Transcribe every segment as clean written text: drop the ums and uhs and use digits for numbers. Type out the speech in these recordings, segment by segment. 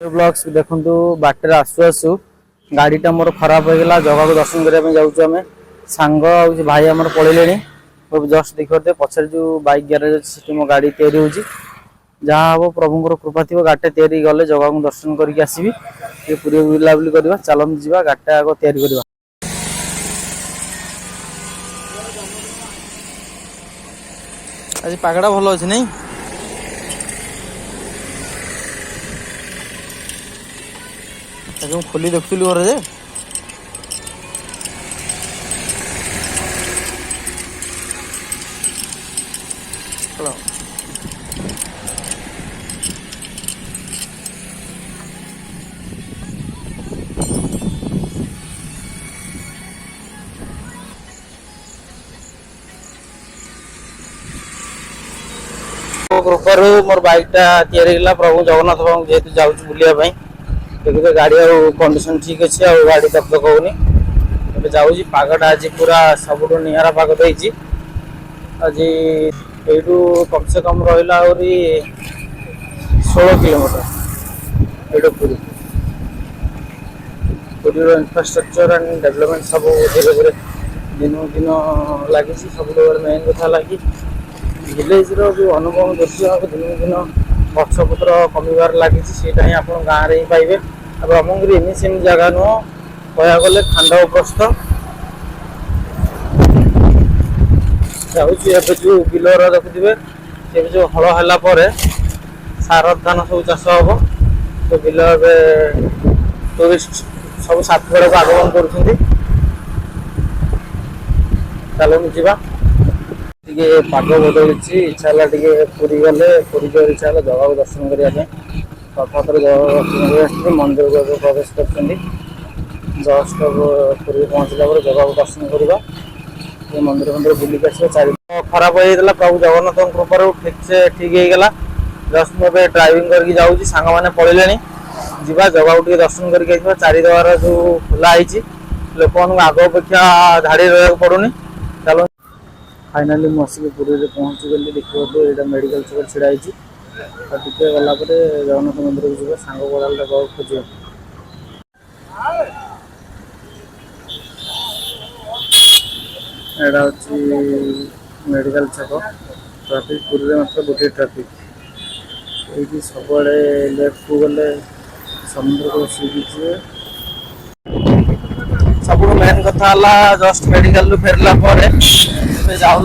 Blogs देखु water आसु आसु गाड़ीटा मोर खराब हो गला जगह को दर्शन करने जाऊँ आम सांग भाई आम पलैले जस्ट देखते पचर जो बाइक ग्यारेज अच्छी मो गाड़ी तैयारी हो जहाँ हम प्रभुंर कृपा थी गाड़ी तैयारी गले जगह को दर्शन करके आसवि पूरी बुलाबुली करवा चलते जावा गाड़ीटा आग तैयारी करवा। आज पागड़ा भल अच्छे नहीं खोली देखुलु घर जे कृपार मोर बाइकटा या प्रभु जगन्नाथ बाबू जेहतु जाऊँ बुलायाई देखिए गाड़ी कंडीशन ठीक अच्छे गाड़ी दबदक होनी जाऊँगी पागटा आज पूरा सब निरा पाग देती आज यू कम से कम रहा 16 किलोमीटर ये Puri Puri infrastructure and development सब धीरे धीरे दिन दिन लगी सब मेन कथा लगी विलेज जो अनुभव दृश्य दिन दिन गछपत्र कमिबार लगी ही आप गाँव में ही पाइबे। ब्रह्मगिरी एमि सेमि जगह नुह कह गले खांडव प्रस्थ जाऊँ जो बिलर देखुए जो हल है सार धान सब चाष हम तो बिल टूरिस्ट सब सात बेड़ा को आगमन कर चलू जा पाग बदली इच्छा है पूरी गले पूरी जो इच्छा है जगह को दर्शन करने प्रथम जगह मंदिर को प्रवेश कर जस्ट पूरी पहुँचला जगह को दर्शन करवा मंदिर मंदिर बुलिक आस खराब होता प्रभु जगन्नाथ कृपार ठीक से ठीक होगा जस्ट मुझे ड्राइविंग करके जाऊँ सांग मैंने पलैले जा जगह को दर्शन करके चारिद्वार जो खोलाई लोक आग अपेक्षा धाड़ी रहा पड़ूनी चलो फाइनाली मुझे पुरी में पहुँची गली देखिए यहाँ मेडिकल छक छिड़ाई टे गलापर जगन्नाथ मंदिर को सांग बड़ा खोज एटा हूँ मेडिकल छक ट्राफिक पुरी में मात्र गोटे ट्राफिक ये सब लेफ्ट को गले समुद्र को सी बीच सब मेन कथा जस्ट मेडिकल रू फेरला जाऊँ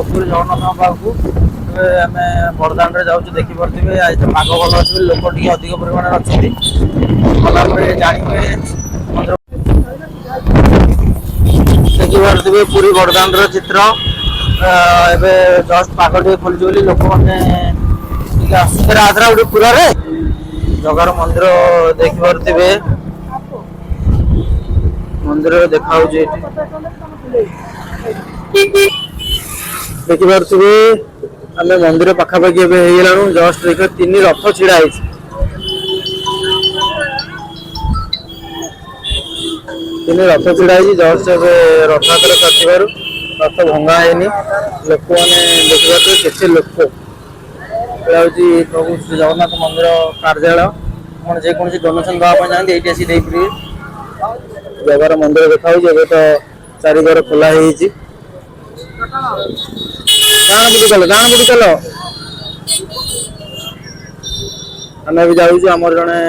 पूरी जगन्नाथ पाखु आम बरदान जाऊँ देखिपे आज तो पाग भल अच्छे लोक टे अधिक परिमाण अच्छा गलापर जानवे देखिपे पूरी बरदान चित्र एवं जस्ट पाग टे खोली लोक मैंने आसुरे आदरा गोटे पूरा जगार मंदिर देखिपे मंदिर देखा देखिपे आम मंदिर पखापाखि जस्ट देख 3 रथ छिड़ा 3 रथ छिड़ा जस्ट रथ हाथ सर रथ भंगा है लोक मैंने देखिए केते लोक हूँ प्रभु श्री जगन्नाथ मंदिर कार्यालय आप जेकोसी डोनेशन देवाई चाहते ये आसी देपारे जगार मंदिर देखा तो चारिद्वार खोला गाँव बुटी चल आम भी जाऊँ आम जड़े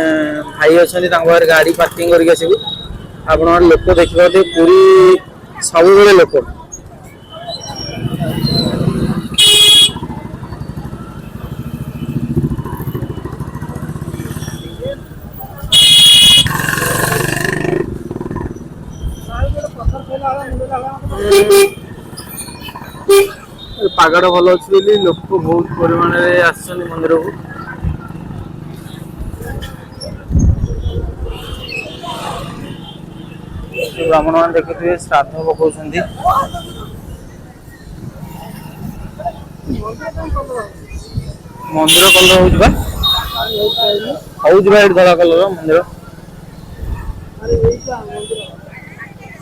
भाई अच्छा गाड़ी पार्किंग करके आसबू आप लोक देखिए पूरी सब लोक पागड़ भल अच्छे लोक बहुत परिमाण आस मंदिर को ब्राह्मण मान देखिए श्राद्ध पकाउं मंदिर कलर हो धला कलर मंदिर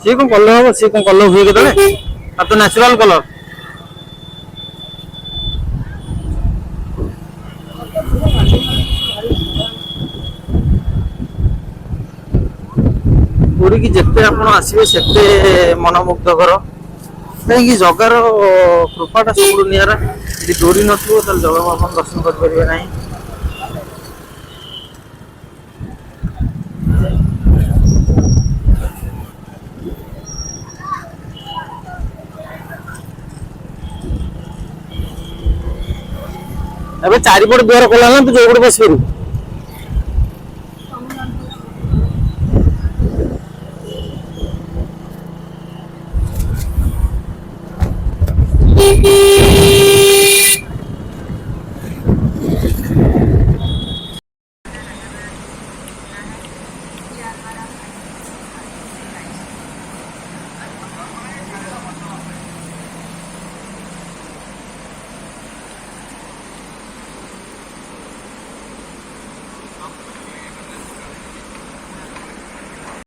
सी कौन कलर हम सी कौन कलर हुए के तो नेचुरल कलर ପୁରୀକି ଯେତେ ଆପଣ ଆସିବେ ସେତେ ମନମୁଗ୍ଧକର, କାହିଁକି ଜଗାର କୃପାଟା ସବୁଠୁ ନିଆରା। ଯଦି ଡୋରି ନଥିବ ତାହେଲେ ଜଗାକୁ ଆପଣ ଦର୍ଶନ କରିପାରିବେ ନାହିଁ। ଏବେ ଚାରିପଟେ ଦୁଆର ଖୋଲା ହେଲା, ତୁ ଯୋଉ ପଟେ ବସିପାରିବୁ।